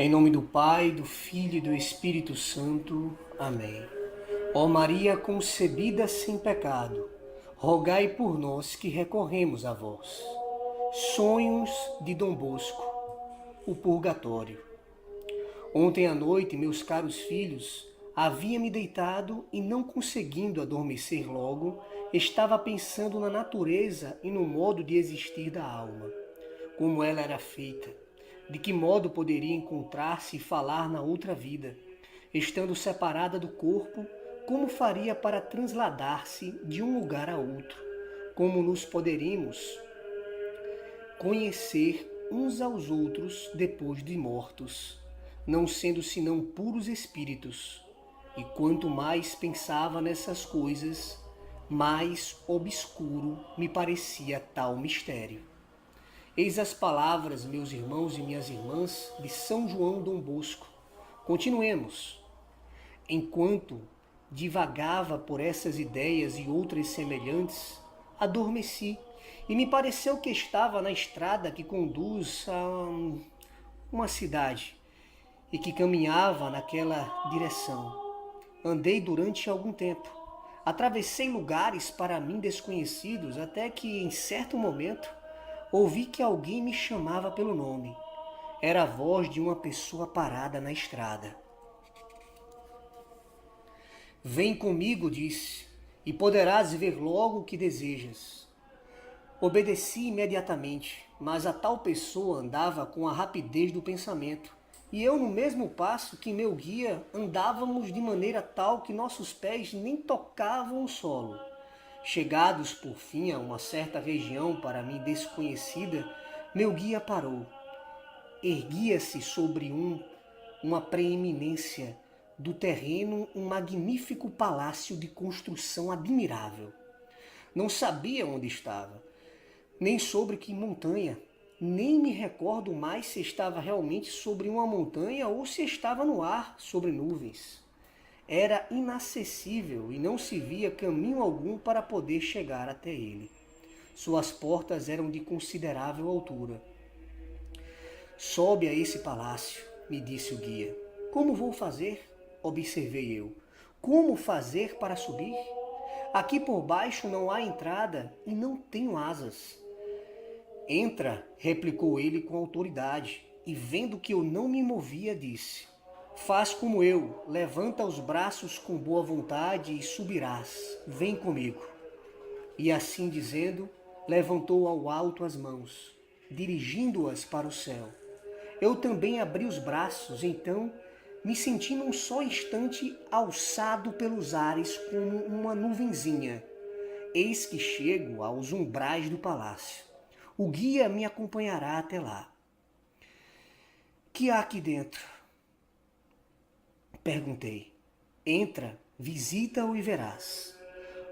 Em nome do Pai, do Filho e do Espírito Santo. Amém. Ó Maria concebida sem pecado, rogai por nós que recorremos a vós. Sonhos de Dom Bosco, o Purgatório. Ontem à noite, meus caros filhos, havia-me deitado e, não conseguindo adormecer logo, estava pensando na natureza e no modo de existir da alma, como ela era feita, de que modo poderia encontrar-se e falar na outra vida, estando separada do corpo, como faria para transladar-se de um lugar a outro, como nos poderíamos conhecer uns aos outros depois de mortos, não sendo senão puros espíritos. E quanto mais pensava nessas coisas, mais obscuro me parecia tal mistério. Eis as palavras, meus irmãos e minhas irmãs, de São João Dom Bosco. Continuemos. Enquanto divagava por essas ideias e outras semelhantes, adormeci e me pareceu que estava na estrada que conduz a uma cidade e que caminhava naquela direção. Andei durante algum tempo. Atravessei lugares para mim desconhecidos até que, em certo momento, ouvi que alguém me chamava pelo nome. Era a voz de uma pessoa parada na estrada. Vem comigo, disse, e poderás ver logo o que desejas. Obedeci imediatamente, mas a tal pessoa andava com a rapidez do pensamento, e eu, no mesmo passo que meu guia, andávamos de maneira tal que nossos pés nem tocavam o solo. Chegados, por fim, a uma certa região para mim desconhecida, meu guia parou. Erguia-se sobre uma preeminência do terreno um magnífico palácio de construção admirável. Não sabia onde estava, nem sobre que montanha, nem me recordo mais se estava realmente sobre uma montanha ou se estava no ar, sobre nuvens. Era inacessível e não se via caminho algum para poder chegar até ele. Suas portas eram de considerável altura. Sobe a esse palácio, me disse o guia. Como vou fazer? Observei eu. Como fazer para subir? Aqui por baixo não há entrada e não tenho asas. Entra, replicou ele com autoridade, e vendo que eu não me movia, disse: Faz como eu, levanta os braços com boa vontade e subirás. Vem comigo. E assim dizendo, levantou ao alto as mãos, dirigindo-as para o céu. Eu também abri os braços, então me senti num só instante alçado pelos ares como uma nuvenzinha. Eis que chego aos umbrais do palácio. O guia me acompanhará até lá. Que há aqui dentro? Perguntei. Entra, visita-o e verás.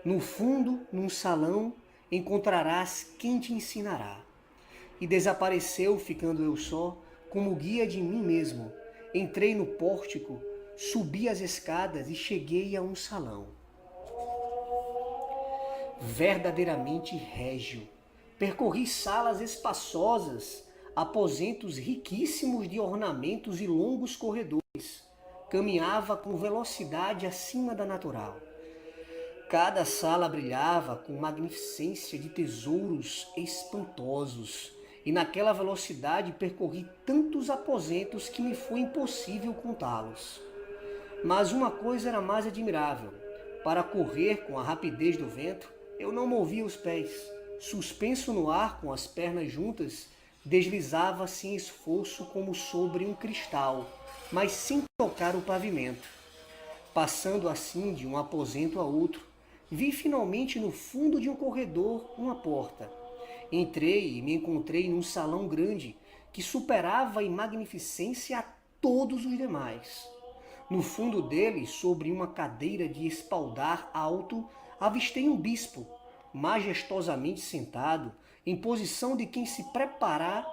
No fundo, num salão, encontrarás quem te ensinará. E desapareceu, ficando eu só, como guia de mim mesmo. Entrei no pórtico, subi as escadas e cheguei a um salão. Verdadeiramente régio. Percorri salas espaçosas, aposentos riquíssimos de ornamentos e longos corredores. Caminhava com velocidade acima da natural. Cada sala brilhava com magnificência de tesouros espantosos, e naquela velocidade percorri tantos aposentos que me foi impossível contá-los. Mas uma coisa era mais admirável. Para correr com a rapidez do vento, eu não movia os pés. Suspenso no ar com as pernas juntas, deslizava sem esforço como sobre um cristal, mas sem tocar o pavimento. Passando assim de um aposento a outro, vi finalmente no fundo de um corredor uma porta. Entrei e me encontrei num salão grande que superava em magnificência a todos os demais. No fundo dele, sobre uma cadeira de espaldar alto, avistei um bispo, majestosamente sentado, em posição de quem se prepara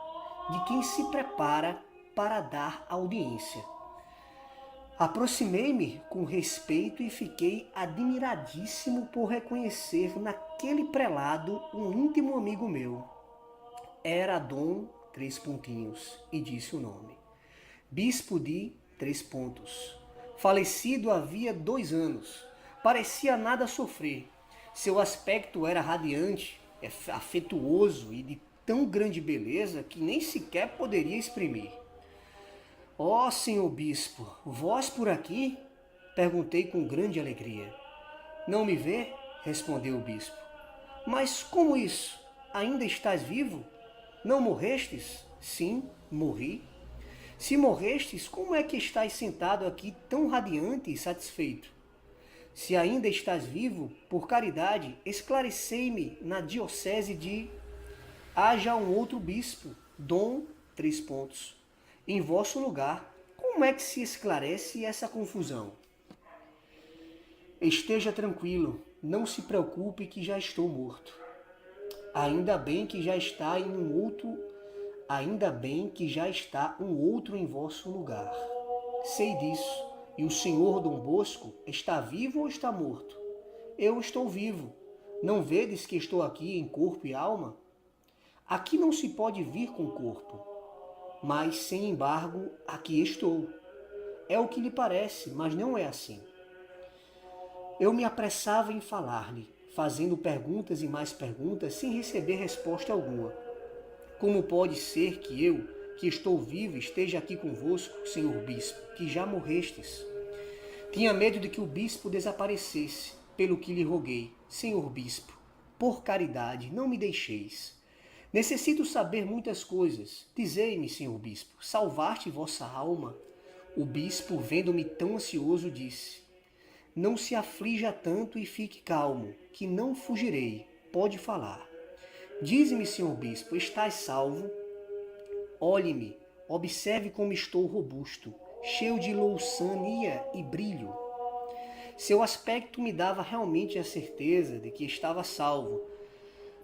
para dar audiência. Aproximei-me com respeito e fiquei admiradíssimo por reconhecer naquele prelado um íntimo amigo meu. Era Dom ... e disse o nome. bispo de ... Falecido havia 2 anos. Parecia nada sofrer. Seu aspecto era radiante, afetuoso e de tão grande beleza que nem sequer poderia exprimir. Ó, senhor bispo, vós por aqui? Perguntei com grande alegria. Não me vê? Respondeu o bispo. Mas como isso? Ainda estás vivo? Não morrestes? Sim, morri. Se morrestes, como é que estás sentado aqui tão radiante e satisfeito? Se ainda estás vivo, por caridade, esclarecei-me na diocese de... Haja um outro bispo, Dom... Em vosso lugar, como é que se esclarece essa confusão? Esteja tranquilo, não se preocupe que já estou morto. Ainda bem que já está um outro em vosso lugar. Sei disso. E o senhor Dom Bosco está vivo ou está morto? Eu estou vivo. Não vedes que estou aqui em corpo e alma? Aqui não se pode vir com corpo, mas sem embargo aqui estou. É o que lhe parece, mas não é assim. Eu me apressava em falar-lhe, fazendo perguntas e mais perguntas sem receber resposta alguma. Como pode ser que eu, que estou vivo, esteja aqui convosco, senhor bispo, que já morrestes? Tinha medo de que o bispo desaparecesse, pelo que lhe roguei, senhor bispo, por caridade, não me deixeis. Necessito saber muitas coisas. Dizei-me, senhor bispo, salvaste vossa alma? O bispo, vendo-me tão ansioso, disse: Não se aflija tanto e fique calmo, que não fugirei. Pode falar. Dize-me, senhor bispo, estás salvo? Olhe-me, observe como estou robusto, cheio de louçania e brilho. Seu aspecto me dava realmente a certeza de que estava salvo,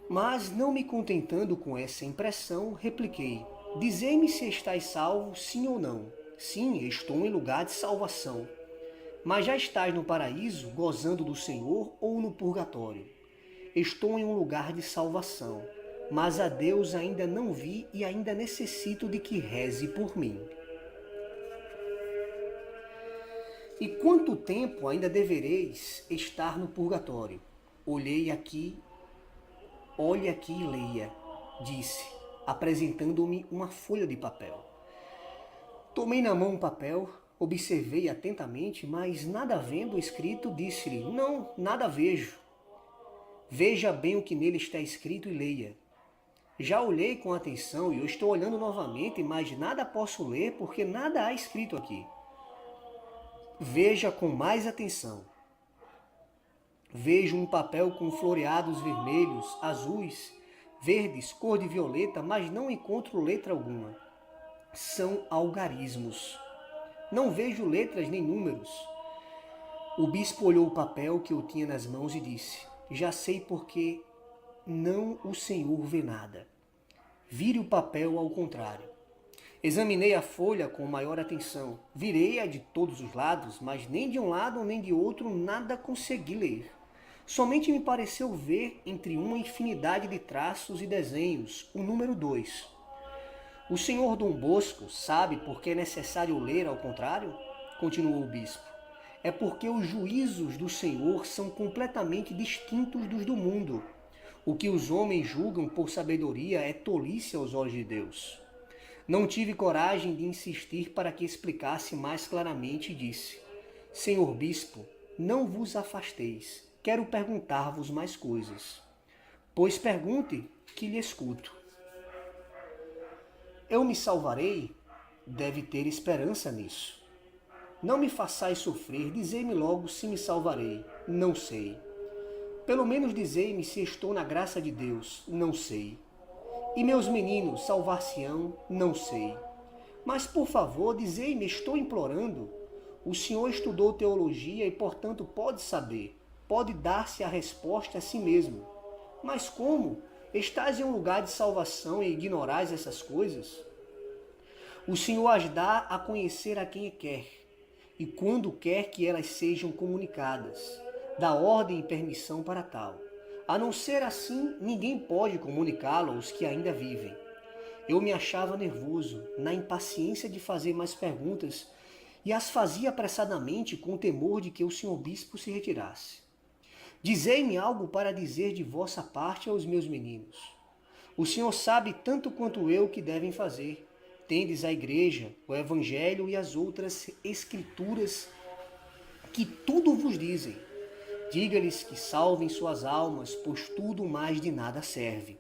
mas não me contentando com essa impressão, repliquei: Dizei-me se estás salvo, sim ou não. Sim, estou em lugar de salvação. Mas já estás no paraíso, gozando do Senhor, ou no purgatório? Estou em um lugar de salvação, mas a Deus ainda não vi e ainda necessito de que reze por mim. E quanto tempo ainda devereis estar no purgatório? Olhe aqui e leia, disse, apresentando-me uma folha de papel. Tomei na mão um papel, observei atentamente, mas nada vendo escrito, disse-lhe: Não, nada vejo. Veja bem o que nele está escrito e leia. Já olhei com atenção e eu estou olhando novamente, mas nada posso ler porque nada há escrito aqui. Veja com mais atenção. Vejo um papel com floreados vermelhos, azuis, verdes, cor de violeta, mas não encontro letra alguma. São algarismos. Não vejo letras nem números. O bispo olhou o papel que eu tinha nas mãos e disse: Já sei porque não o senhor vê nada. Vire o papel ao contrário. Examinei a folha com maior atenção. Virei-a de todos os lados, mas nem de um lado nem de outro nada consegui ler. Somente me pareceu ver, entre uma infinidade de traços e desenhos, o número 2. O senhor Dom Bosco sabe por que é necessário ler ao contrário? Continuou o bispo. É porque os juízos do Senhor são completamente distintos dos do mundo. O que os homens julgam por sabedoria é tolice aos olhos de Deus. Não tive coragem de insistir para que explicasse mais claramente e disse: Senhor bispo, não vos afasteis. Quero perguntar-vos mais coisas. Pois pergunte, que lhe escuto. Eu me salvarei? Deve ter esperança nisso. Não me façais sofrer, dizei-me logo se me salvarei. Não sei. Pelo menos dizei-me se estou na graça de Deus. Não sei. E meus meninos salvar-se-ão? Não sei. Mas, por favor, dizei-me, estou implorando. O senhor estudou teologia e, portanto, pode saber. Pode dar-se a resposta a si mesmo. Mas como? Estás em um lugar de salvação e ignorais essas coisas? O Senhor as dá a conhecer a quem quer, e quando quer que elas sejam comunicadas, dá ordem e permissão para tal. A não ser assim, ninguém pode comunicá-lo aos que ainda vivem. Eu me achava nervoso, na impaciência de fazer mais perguntas, e as fazia apressadamente com o temor de que o senhor bispo se retirasse. Dizei-me algo para dizer de vossa parte aos meus meninos. O senhor sabe tanto quanto eu o que devem fazer. Tendes a igreja, o evangelho e as outras escrituras que tudo vos dizem. Diga-lhes que salvem suas almas, pois tudo mais de nada serve.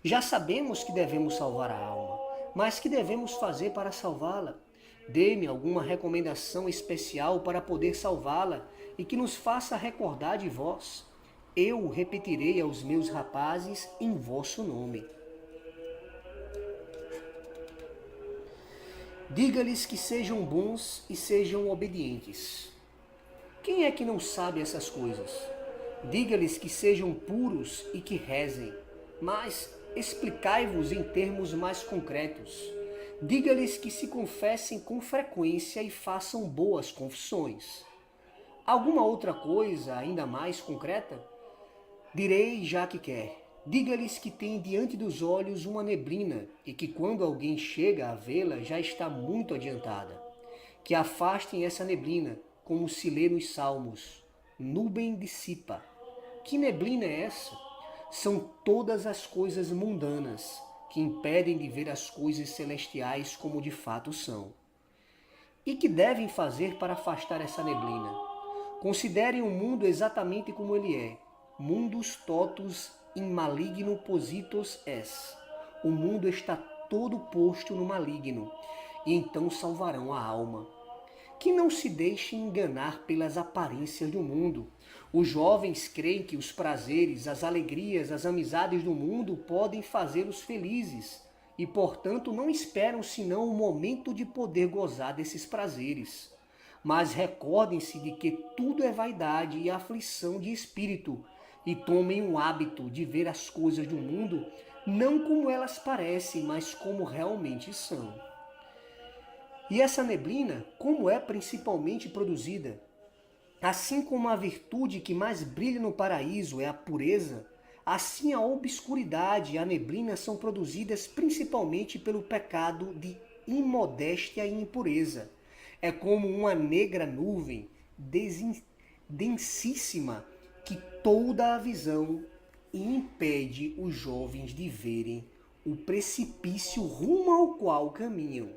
Já sabemos que devemos salvar a alma, mas que devemos fazer para salvá-la? Dê-me alguma recomendação especial para poder salvá-la e que nos faça recordar de vós. Eu repetirei aos meus rapazes em vosso nome. Diga-lhes que sejam bons e sejam obedientes. Quem é que não sabe essas coisas? Diga-lhes que sejam puros e que rezem, mas explicai-vos em termos mais concretos. Diga-lhes que se confessem com frequência e façam boas confissões. Alguma outra coisa ainda mais concreta? Direi já que quer. Diga-lhes que tem diante dos olhos uma neblina e que quando alguém chega a vê-la já está muito adiantada. Que afastem essa neblina, como se lê nos Salmos. Nuvem dissipa. Que neblina é essa? São todas as coisas mundanas que impedem de ver as coisas celestiais como de fato são. E que devem fazer para afastar essa neblina? Considerem o mundo exatamente como ele é. Mundus totus in maligno positos es. O mundo está todo posto no maligno, e então salvarão a alma. Que não se deixem enganar pelas aparências do mundo. Os jovens creem que os prazeres, as alegrias, as amizades do mundo podem fazê-los felizes e, portanto, não esperam senão o momento de poder gozar desses prazeres. Mas recordem-se de que tudo é vaidade e aflição de espírito e tomem o hábito de ver as coisas do mundo não como elas parecem, mas como realmente são. E essa neblina, como é principalmente produzida? Assim como a virtude que mais brilha no paraíso é a pureza, assim a obscuridade e a neblina são produzidas principalmente pelo pecado de imodéstia e impureza. É como uma negra nuvem densíssima que toda a visão e impede os jovens de verem o precipício rumo ao qual caminham.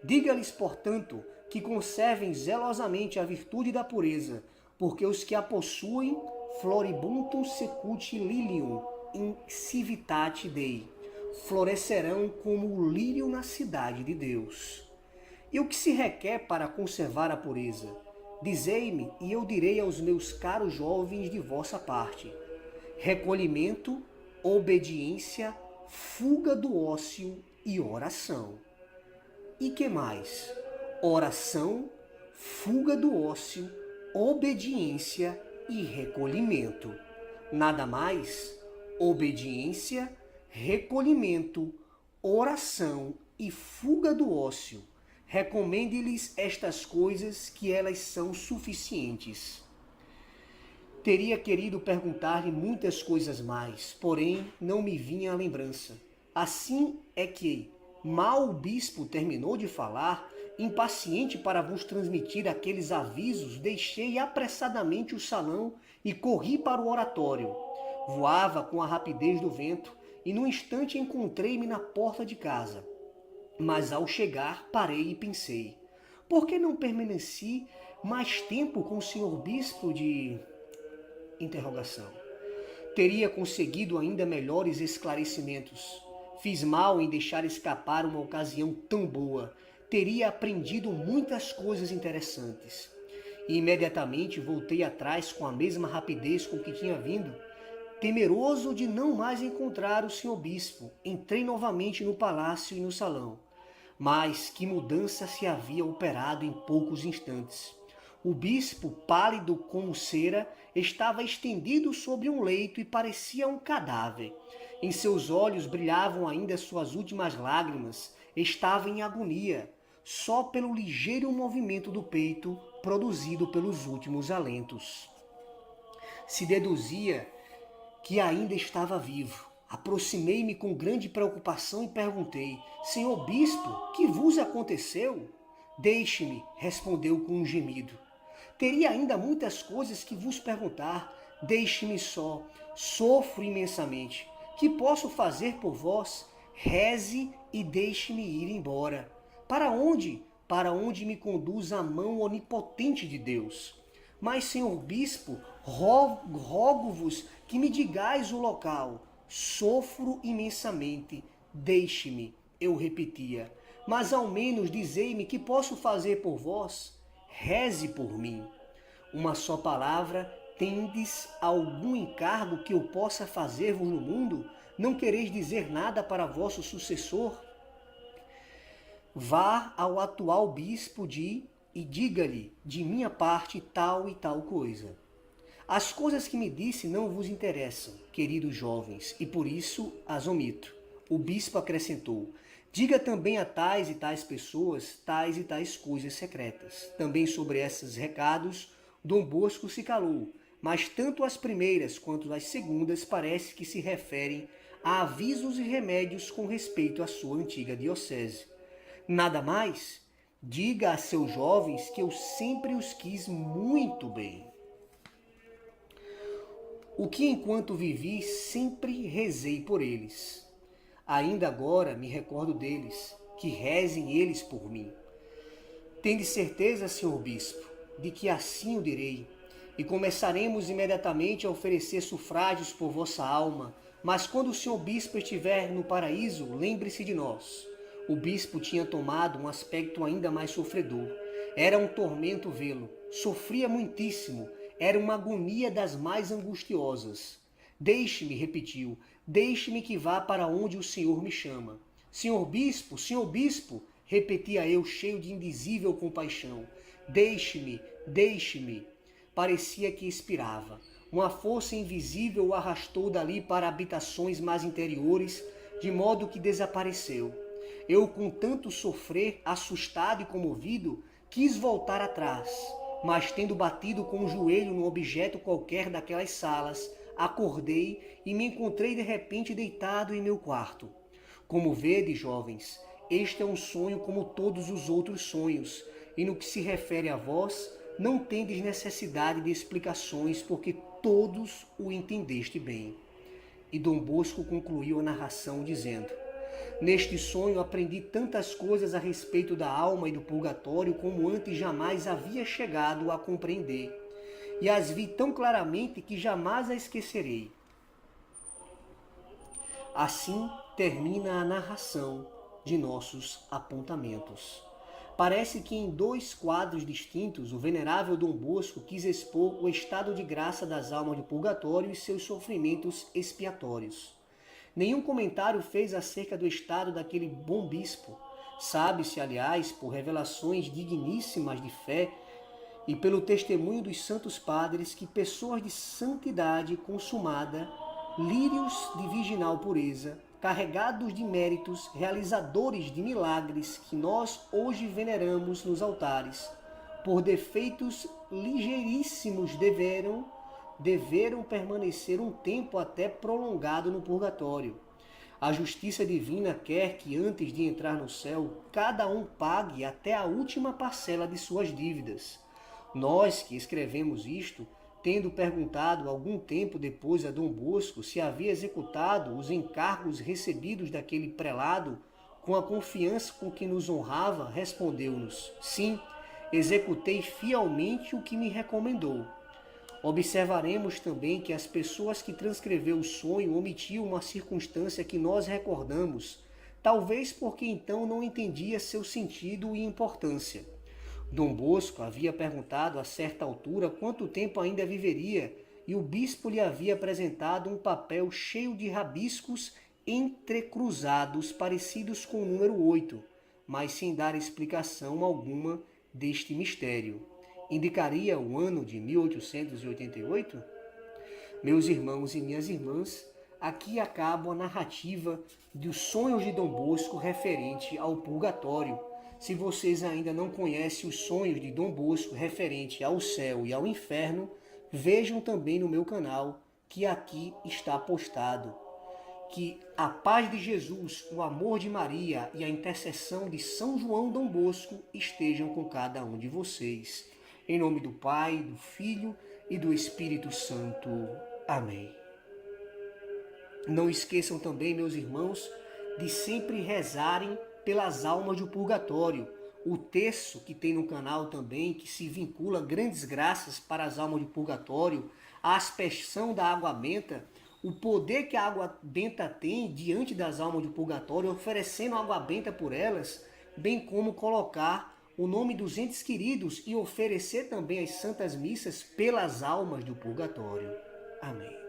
Diga-lhes, portanto, que conservem zelosamente a virtude da pureza, porque os que a possuem, floribuntum secut lilium in civitate Dei, florescerão como o lírio na cidade de Deus. E o que se requer para conservar a pureza? Dizei-me, e eu direi aos meus caros jovens de vossa parte: recolhimento, obediência, fuga do ócio e oração. E que mais? Oração, fuga do ócio, obediência e recolhimento. Nada mais? Obediência, recolhimento, oração e fuga do ócio. Recomende-lhes estas coisas, que elas são suficientes. Teria querido perguntar-lhe muitas coisas mais, porém não me vinha à lembrança. Assim é que, mal o bispo terminou de falar, impaciente para vos transmitir aqueles avisos, deixei apressadamente o salão e corri para o oratório. Voava com a rapidez do vento e num instante encontrei-me na porta de casa. Mas ao chegar parei e pensei: por que não permaneci mais tempo com o senhor bispo de... interrogação. Teria conseguido ainda melhores esclarecimentos. Fiz mal em deixar escapar uma ocasião tão boa. Teria aprendido muitas coisas interessantes. E imediatamente voltei atrás com a mesma rapidez com que tinha vindo. Temeroso de não mais encontrar o senhor bispo, entrei novamente no palácio e no salão. Mas que mudança se havia operado em poucos instantes. O bispo, pálido como cera, estava estendido sobre um leito e parecia um cadáver. Em seus olhos brilhavam ainda suas últimas lágrimas. Estava em agonia, só pelo ligeiro movimento do peito produzido pelos últimos alentos. Se deduzia que ainda estava vivo. Aproximei-me com grande preocupação e perguntei: Senhor bispo, que vos aconteceu? Deixe-me, respondeu com um gemido. Teria ainda muitas coisas que vos perguntar. Deixe-me só. Sofro imensamente. Que posso fazer por vós? Reze e deixe-me ir embora. Para onde? Para onde me conduz a mão onipotente de Deus. Mas, senhor bispo, rogo-vos que me digais o local. Sofro imensamente. Deixe-me, eu repetia. Mas ao menos dizei-me que posso fazer por vós. Reze por mim. Uma só palavra, tendes algum encargo que eu possa fazer-vos no mundo? Não quereis dizer nada para vosso sucessor? Vá ao atual bispo e diga-lhe, de minha parte, tal e tal coisa. As coisas que me disse não vos interessam, queridos jovens, e por isso as omito. O bispo acrescentou: diga também a tais e tais pessoas tais e tais coisas secretas. Também sobre esses recados, Dom Bosco se calou, mas tanto as primeiras quanto as segundas parece que se referem a avisos e remédios com respeito à sua antiga diocese. Nada mais? Diga a seus jovens que eu sempre os quis muito bem. O que enquanto vivi sempre rezei por eles. Ainda agora me recordo deles, que rezem eles por mim. Tende certeza, senhor bispo, de que assim o direi, e começaremos imediatamente a oferecer sufrágios por vossa alma, mas quando o senhor bispo estiver no paraíso, lembre-se de nós. O bispo tinha tomado um aspecto ainda mais sofredor. Era um tormento vê-lo. Sofria muitíssimo. Era uma agonia das mais angustiosas. Deixe-me, repetiu, deixe-me que vá para onde o Senhor me chama. Senhor bispo, repetia eu, cheio de indizível compaixão. Deixe-me, deixe-me. Parecia que expirava. Uma força invisível o arrastou dali para habitações mais interiores, de modo que desapareceu. Eu, com tanto sofrer, assustado e comovido, quis voltar atrás, mas tendo batido com o joelho num objeto qualquer daquelas salas, acordei e me encontrei de repente deitado em meu quarto. Como vede, jovens, este é um sonho como todos os outros sonhos, e no que se refere a vós, não tendes necessidade de explicações, porque todos o entendeste bem. E Dom Bosco concluiu a narração dizendo: neste sonho aprendi tantas coisas a respeito da alma e do purgatório como antes jamais havia chegado a compreender. E as vi tão claramente que jamais a esquecerei. Assim termina a narração de nossos apontamentos. Parece que em dois quadros distintos, o venerável Dom Bosco quis expor o estado de graça das almas do purgatório e seus sofrimentos expiatórios. Nenhum comentário fez acerca do estado daquele bom bispo. Sabe-se, aliás, por revelações digníssimas de fé e pelo testemunho dos santos padres, que pessoas de santidade consumada, lírios de virginal pureza, carregados de méritos, realizadores de milagres que nós hoje veneramos nos altares, por defeitos ligeiríssimos deveram permanecer um tempo até prolongado no purgatório. A justiça divina quer que, antes de entrar no céu, cada um pague até a última parcela de suas dívidas. Nós que escrevemos isto, tendo perguntado algum tempo depois a Dom Bosco se havia executado os encargos recebidos daquele prelado, com a confiança com que nos honrava, respondeu-nos: sim, executei fielmente o que me recomendou. Observaremos também que as pessoas que transcreveu o sonho omitiam uma circunstância que nós recordamos, talvez porque então não entendia seu sentido e importância. Dom Bosco havia perguntado a certa altura quanto tempo ainda viveria, e o bispo lhe havia apresentado um papel cheio de rabiscos entrecruzados parecidos com o número 8, mas sem dar explicação alguma deste mistério. Indicaria o ano de 1888? Meus irmãos e minhas irmãs, aqui acaba a narrativa dos sonhos de Dom Bosco referente ao purgatório. Se vocês ainda não conhecem os sonhos de Dom Bosco referente ao céu e ao inferno, vejam também no meu canal, que aqui está postado. Que a paz de Jesus, o amor de Maria e a intercessão de São João Dom Bosco estejam com cada um de vocês. Em nome do Pai, do Filho e do Espírito Santo. Amém. Não esqueçam também, meus irmãos, de sempre rezarem pelas almas do purgatório. O terço que tem no canal também, que se vincula a grandes graças para as almas do purgatório, a aspersão da água benta, o poder que a água benta tem diante das almas do purgatório, oferecendo água benta por elas, bem como colocar o nome dos entes queridos e oferecer também as santas missas pelas almas do purgatório. Amém.